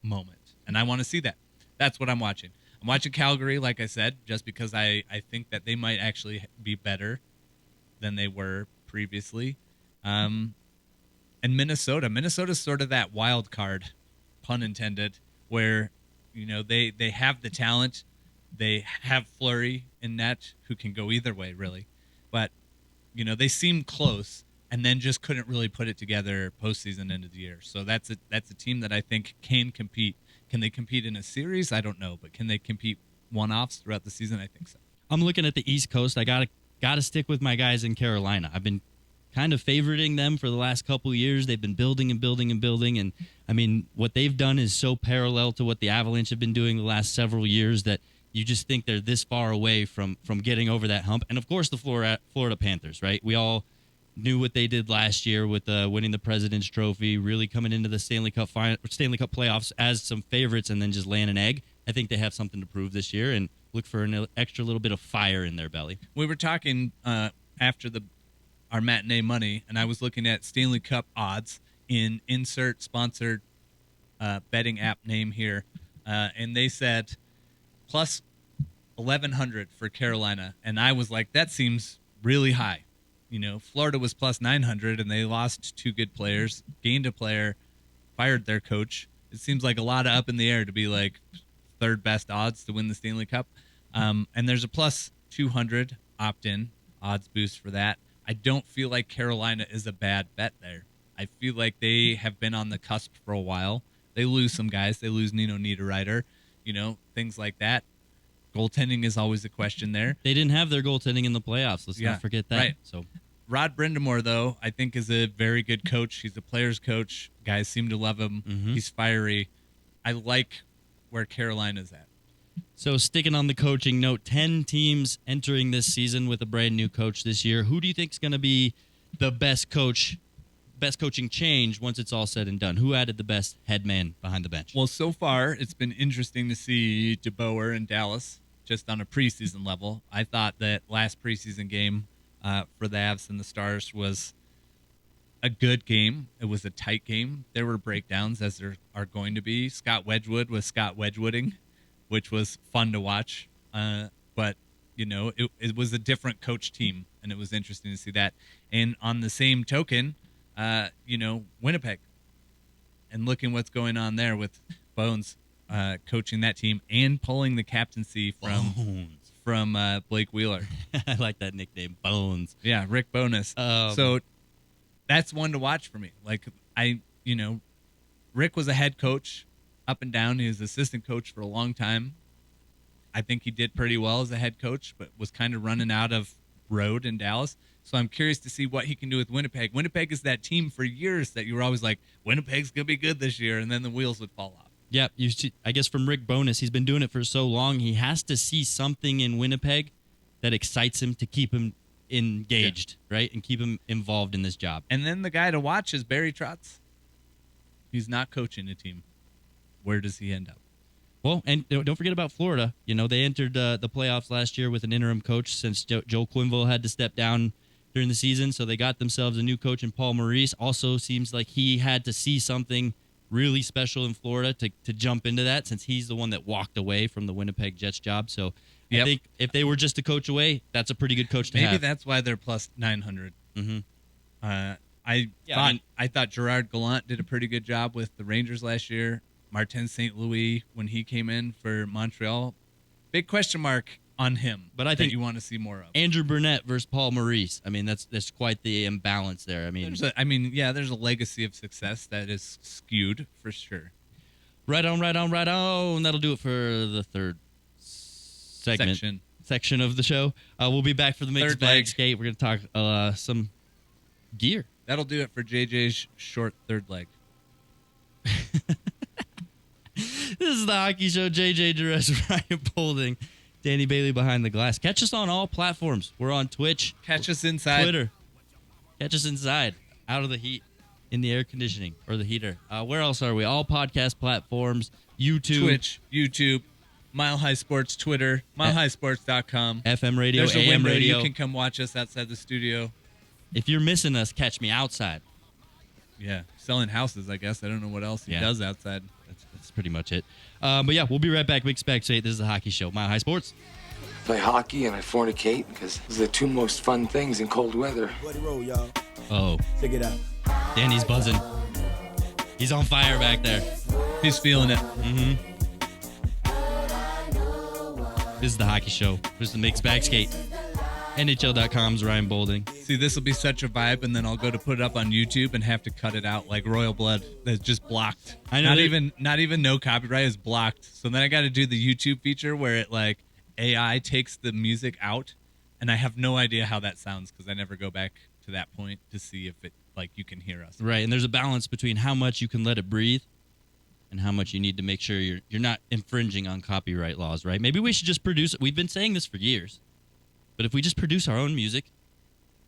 moment, and I want to see that. That's what I'm watching. I'm watching Calgary, like I said, just because I think that they might actually be better than they were previously. And Minnesota. Minnesota's sort of that wild card, pun intended, where, you know, they have the talent. They have Fleury in net, who can go either way, really. But, you know, they seem close and then just couldn't really put it together postseason end of the year. So that's a team that I think can compete. Can they compete in a series? I don't know. But can they compete one-offs throughout the season? I think so. I'm looking at the East Coast. I gotta stick with my guys in Carolina. I've been kind of favoriting them for the last couple of years. They've been building and building and building. And, I mean, what they've done is so parallel to what the Avalanche have been doing the last several years that you just think they're this far away from getting over that hump. And, of course, the Florida Panthers, right? We all knew what they did last year with winning the President's Trophy, really coming into the Stanley Cup playoffs as some favorites and then just laying an egg. I think they have something to prove this year and look for an extra little bit of fire in their belly. We were talking after our matinee money, and I was looking at Stanley Cup odds in insert sponsored betting app name here, and they said plus 1,100 for Carolina, and I was like, that seems really high. You know, Florida was plus 900, and they lost 2 good players, gained a player, fired their coach. It seems like a lot of up in the air to be like third best odds to win the Stanley Cup. And there's a plus 200 opt-in odds boost for that. I don't feel like Carolina is a bad bet there. I feel like they have been on the cusp for a while. They lose some guys. They lose Nino Niederreiter, you know, things like that. Goaltending is always a question there. They didn't have their goaltending in the playoffs. Let's not forget that. Right. So Rod Brindamore, though, I think is a very good coach. He's a player's coach. Guys seem to love him. Mm-hmm. He's fiery. I like where Carolina's at. So sticking on the coaching note, 10 teams entering this season with a brand new coach this year. Who do you think is going to be the best coaching change once it's all said and done? Who added the best head man behind the bench? Well, so far, it's been interesting to see DeBoer in Dallas just on a preseason level. I thought that last preseason game for the Avs and the Stars was a good game. It was a tight game. There were breakdowns, as there are going to be. Scott Wedgwood was Scott Wedgwooding, which was fun to watch. But, it was a different coach team, and it was interesting to see that. And on the same token, Winnipeg, and looking what's going on there with Bones coaching that team and pulling the captaincy from Blake Wheeler. I like that nickname, Bones. Yeah, Rick Bonus. So that's one to watch for me. Like, Rick was a head coach up and down. He was assistant coach for a long time. I think he did pretty well as a head coach, but was kind of running out of road in Dallas. So I'm curious to see what he can do with Winnipeg. Winnipeg is that team for years that you were always like, Winnipeg's going to be good this year, and then the wheels would fall off. Yeah, I guess from Rick Bonus, he's been doing it for so long, he has to see something in Winnipeg that excites him to keep him engaged, right, and keep him involved in this job. And then the guy to watch is Barry Trotz. He's not coaching a team. Where does he end up? Well, and don't forget about Florida. They entered the playoffs last year with an interim coach since Joe Quenneville had to step down during the season, so they got themselves a new coach in Paul Maurice. Also seems like he had to see something really special in Florida to jump into that, since he's the one that walked away from the Winnipeg Jets job. So I think if they were just a coach away, that's a pretty good coach to have. Maybe that's why they're plus 900. Mm-hmm. I thought Gerard Gallant did a pretty good job with the Rangers last year. Martin St. Louis, when he came in for Montreal, big question mark on him. But I think you want to see more of Andrew Burnett versus Paul Maurice. I mean, that's quite the imbalance there. I mean, there's a legacy of success that is skewed for sure. Right on. That'll do it for the third section of the show. We'll be back for the mixed bag skate. We're going to talk some gear. That'll do it for JJ's short third leg. This is the Hockey Show. JJ Duress, Ryan Bolding, Danny Bailey behind the glass. Catch us on all platforms. We're on Twitch. Catch us inside. Twitter. Catch us inside, out of the heat, in the air conditioning or the heater. Where else are we? All podcast platforms. YouTube. Twitch, YouTube, Mile High Sports, Twitter, milehighsports.com. FM radio, There's a AM window. radio. You can come watch us outside the studio. If you're missing us, catch me outside. Yeah, selling houses, I guess. I don't know what else he does outside. That's pretty much it. But yeah, we'll be right back. Mixed Bag Skate. This is the Hockey Show. Mile High Sports. Play hockey and I fornicate because those are the two most fun things in cold weather. Oh. Check it out. Danny's buzzing. He's on fire back there. He's feeling it. Mm-hmm. This is the Hockey Show. This is the Mixed Bag Skate. NHL.com's Ryan Bolding. See, this will be such a vibe, and then I'll go to put it up on YouTube and have to cut it out like Royal Blood. That's just blocked. I know. Not even no copyright is blocked. So then I got to do the YouTube feature where it like AI takes the music out, and I have no idea how that sounds because I never go back to that point to see if it like you can hear us. Right, and there's a balance between how much you can let it breathe and how much you need to make sure you're not infringing on copyright laws, right? Maybe we should just produce it. We've been saying this for years. But if we just produce our own music,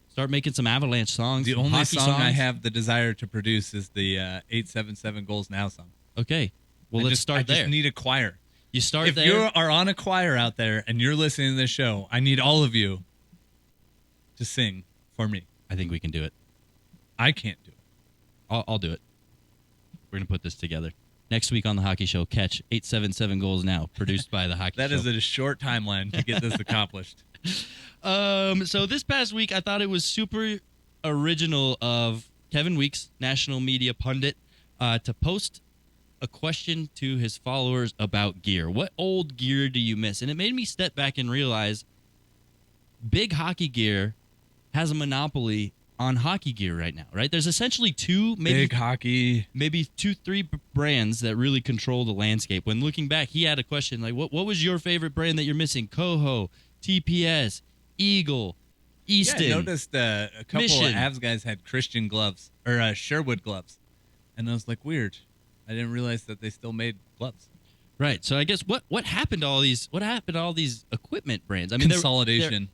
start making some Avalanche songs. The only song songs. I have the desire to produce is the 877 Goals Now song. Okay. Well, let's start there. I just need a choir. You start there. If you are on a choir out there and you're listening to this show, I need all of you to sing for me. I think we can do it. I can't do it. I'll do it. We're going to put this together. Next week on the Hockey Show, catch 877 Goals Now, produced by the Hockey Show. That is a short timeline to get this accomplished. So this past week, I thought it was super original of Kevin Weeks, national media pundit, to post a question to his followers about gear. What old gear do you miss? And it made me step back and realize big hockey gear has a monopoly on hockey gear right now, right? There's essentially big hockey, maybe 2-3 brands that really control the landscape. When looking back, he had a question like, what was your favorite brand that you're missing? Coho, TPS, Eagle, Easton. Yeah, I noticed a couple Mission. of Avs guys had Christian gloves or Sherwood gloves, and I was like, weird. I didn't realize that they still made gloves. Right. So I guess what happened to all these? What happened to all these equipment brands? I mean, consolidation.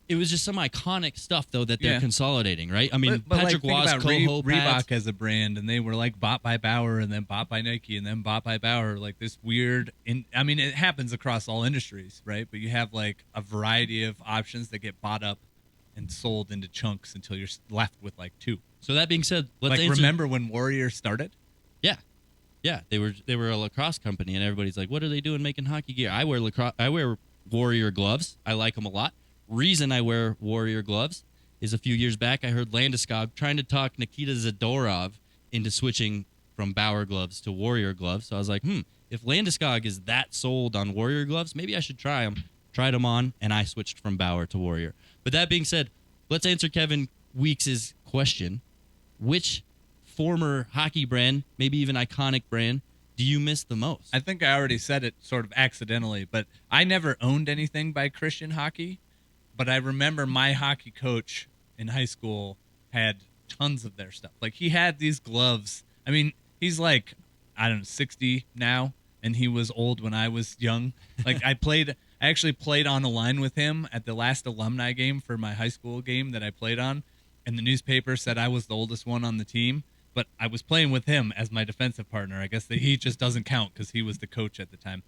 It was just some iconic stuff though that they're consolidating, right? I mean, but Patrick like, Waugh, Coho, Reebok as a brand, and they were like bought by Bauer, and then bought by Nike, and then bought by Bauer. Like this weird. I mean, it happens across all industries, right? But you have like a variety of options that get bought up and sold into chunks until you're left with like two. So that being said, let's Like, answer. remember when Warrior started? Yeah, they were a lacrosse company, and everybody's like, "What are they doing making hockey gear?" I wear Warrior gloves. I like them a lot. Reason I wear Warrior gloves is a few years back I heard Landeskog trying to talk Nikita Zadorov into switching from Bauer gloves to Warrior gloves. So I was like, if Landeskog is that sold on Warrior gloves, maybe I should try them. Tried them on, and I switched from Bauer to Warrior. But that being said, let's answer Kevin Weeks' question. Which former hockey brand, maybe even iconic brand, do you miss the most? I think I already said it sort of accidentally, but I never owned anything by Christian Hockey. But I remember my hockey coach in high school had tons of their stuff. Like, he had these gloves. I mean, he's like, I don't know, 60 now, and he was old when I was young. Like, I actually played on a line with him at the last alumni game for my high school game that I played on, and the newspaper said I was the oldest one on the team. But I was playing with him as my defensive partner. I guess that he just doesn't count because he was the coach at the time.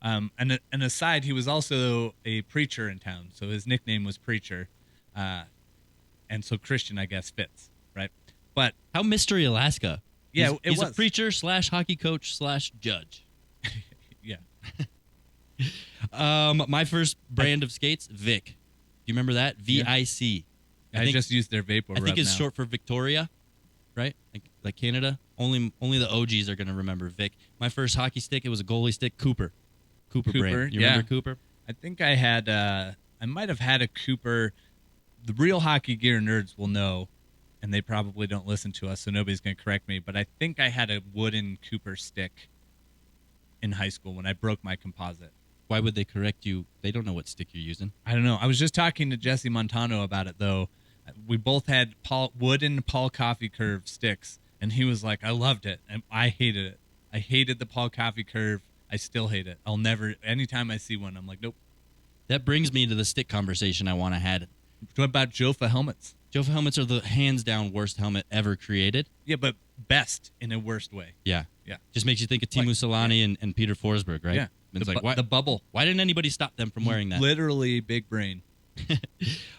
And aside, he was also a preacher in town, so his nickname was Preacher. And so Christian, I guess, fits, right? But how Mystery Alaska? Yeah, he's was a preacher / hockey coach / judge. Yeah. My first brand of skates, Vic. Do you remember that? VIC. I just used their Vapor I think Rub it's now. short for Victoria, right? Like Canada. Only the OGs are going to remember Vic. My first hockey stick, it was a goalie stick, Cooper brand. You remember Cooper? I think I had I might have had a Cooper. The real hockey gear nerds will know, and they probably don't listen to us, so nobody's going to correct me, but I think I had a wooden Cooper stick in high school when I broke my composite. Why would they correct you? They don't know what stick you're using. I don't know. I was just talking to Jesse Montano about it, though. We both had wooden Paul Coffey Curve sticks, and he was like, I loved it, and I hated it. I hated the Paul Coffey Curve. I still hate it. I'll never, anytime I see one, I'm like, nope. That brings me to the stick conversation I want to have. What about Jofa helmets? Jofa helmets are the hands-down worst helmet ever created. Yeah, but best in a worst way. Yeah. Yeah. Just makes you think of Teemu Solani and Peter Forsberg, right? Yeah. It's like, why, the bubble. Why didn't anybody stop them from wearing that? Literally big brain.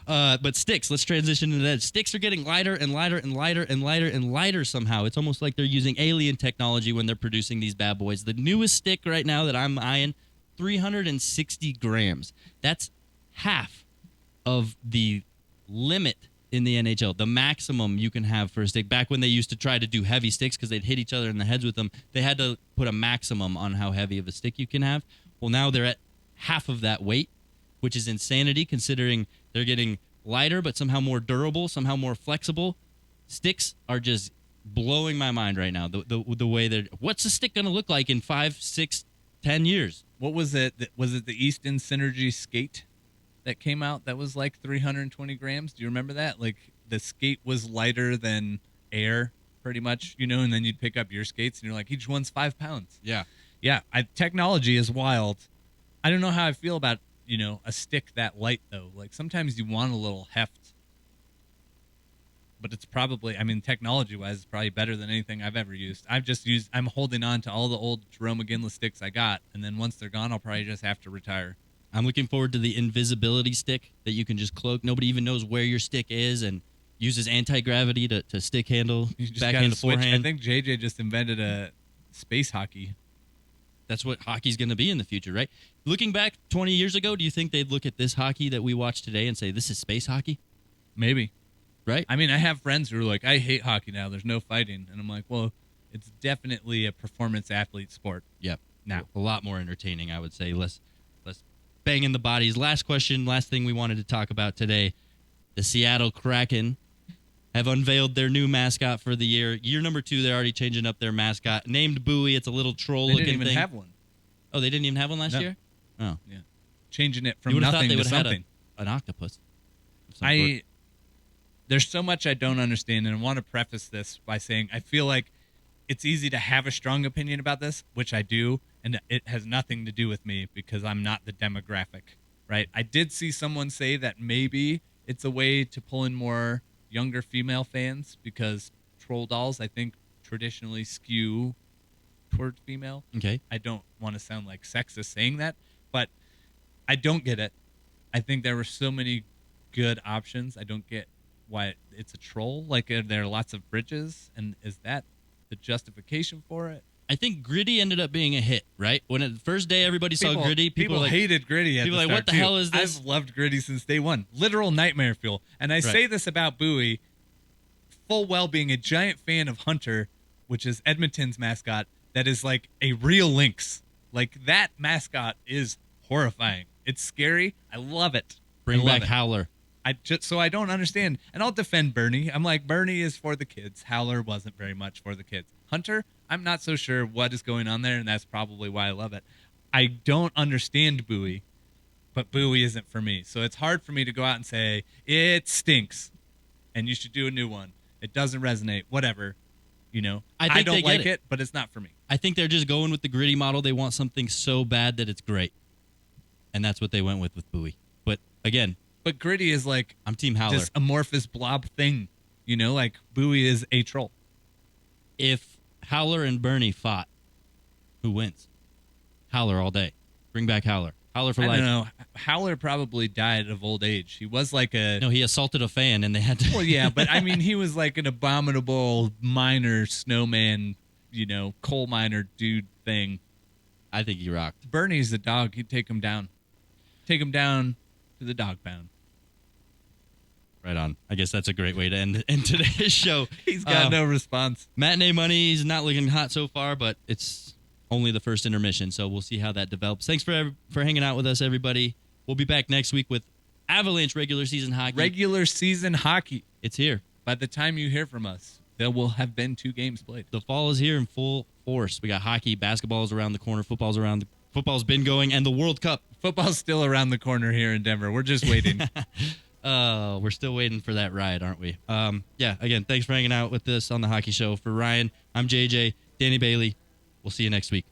But sticks, let's transition into that. Sticks are getting lighter and lighter and lighter and lighter and lighter somehow. It's almost like they're using alien technology when they're producing these bad boys. The newest stick right now that I'm eyeing, 360 grams. That's half of the limit in the NHL, the maximum you can have for a stick. Back when they used to try to do heavy sticks because they'd hit each other in the heads with them, they had to put a maximum on how heavy of a stick you can have. Well, now they're at half of that weight, which is insanity considering they're getting lighter but somehow more durable, somehow more flexible. Sticks are just blowing my mind right now. The way they're... What's a stick going to look like in 5, 6, 10 years? What was it? Was it the Easton Synergy skate that came out that was like 320 grams? Do you remember that? Like, the skate was lighter than air, pretty much, you know, and then you'd pick up your skates and you're like, each one's 5 pounds. Yeah. Yeah, technology is wild. I don't know how I feel about, you know, a stick that light, though. Like, sometimes you want a little heft. But it's probably, I mean, technology-wise, it's probably better than anything I've ever used. I'm holding on to all the old Jerome McGinley sticks I got, and then once they're gone, I'll probably just have to retire. I'm looking forward to the invisibility stick that you can just cloak. Nobody even knows where your stick is and uses anti-gravity to stick handle, backhand to forehand. I think JJ just invented a space hockey. That's what hockey's going to be in the future, right? Looking back 20 years ago, do you think they'd look at this hockey that we watch today and say, this is space hockey? Maybe. Right? I mean, I have friends who are like, I hate hockey now. There's no fighting. And I'm like, well, it's definitely a performance athlete sport. Yep. Now. A lot more entertaining, I would say. Less banging the bodies. Last question, last thing we wanted to talk about today. The Seattle Kraken have unveiled their new mascot for the year. Year number 2, they're already changing up their mascot. Named Bowie. It's a little troll-looking thing. They didn't even have one. Oh, they didn't even have one last year? Oh. Yeah. Changing it from nothing to something. An octopus. There's so much I don't understand, and I want to preface this by saying I feel like it's easy to have a strong opinion about this, which I do, and it has nothing to do with me because I'm not the demographic, right? I did see someone say that maybe it's a way to pull in more younger female fans because troll dolls, I think, traditionally skew towards female. Okay. I don't want to sound like sexist saying that, but I don't get it. I think there were so many good options. I don't get why it's a troll? Like, are there lots of bridges, and is that the justification for it? I think Gritty ended up being a hit, right? When the first day everybody saw Gritty, people were like, hated Gritty. At people the were like, start, what the too. hell is this? I've loved Gritty since day one. Literal nightmare fuel. And I say this about Bowie, full well being a giant fan of Hunter, which is Edmonton's mascot, that is like a real lynx. Like, that mascot is horrifying. It's scary. I love it. Bring back Howler. So I don't understand. And I'll defend Bernie. I'm like, Bernie is for the kids. Howler wasn't very much for the kids. Hunter, I'm not so sure what is going on there, and that's probably why I love it. I don't understand Bowie, but Bowie isn't for me. So it's hard for me to go out and say, it stinks, and you should do a new one. It doesn't resonate. Whatever. I don't like it, but it's not for me. I think they're just going with the Gritty model. They want something so bad that it's great. And that's what they went with Bowie. But again, but Gritty is like, I'm Team Howler. This amorphous blob thing. Like Bowie is a troll. If Howler and Bernie fought, who wins? Howler all day. Bring back Howler. Howler for life. I don't know. Howler probably died of old age. He was like No, he assaulted a fan and they had to... Well, yeah, but I mean, he was like an abominable miner, snowman, coal miner dude thing. I think he rocked. Bernie's a dog. He'd take him down. Take him down to the dog pound. Right on. I guess that's a great way to end today's show. He's got no response. Matinee Money's not looking hot so far, but it's only the first intermission, so we'll see how that develops. Thanks for hanging out with us, everybody. We'll be back next week with Avalanche regular season hockey. Regular season hockey. It's here. By the time you hear from us, there will have been 2 games played. The fall is here in full force. We got hockey, basketball's around the corner, football's been going, and the World Cup. Football's still around the corner here in Denver. We're just waiting. We're still waiting for that ride, aren't we? Yeah, again, thanks for hanging out with us on the Hockey Show. For Ryan, I'm JJ, Danny Bailey. We'll see you next week.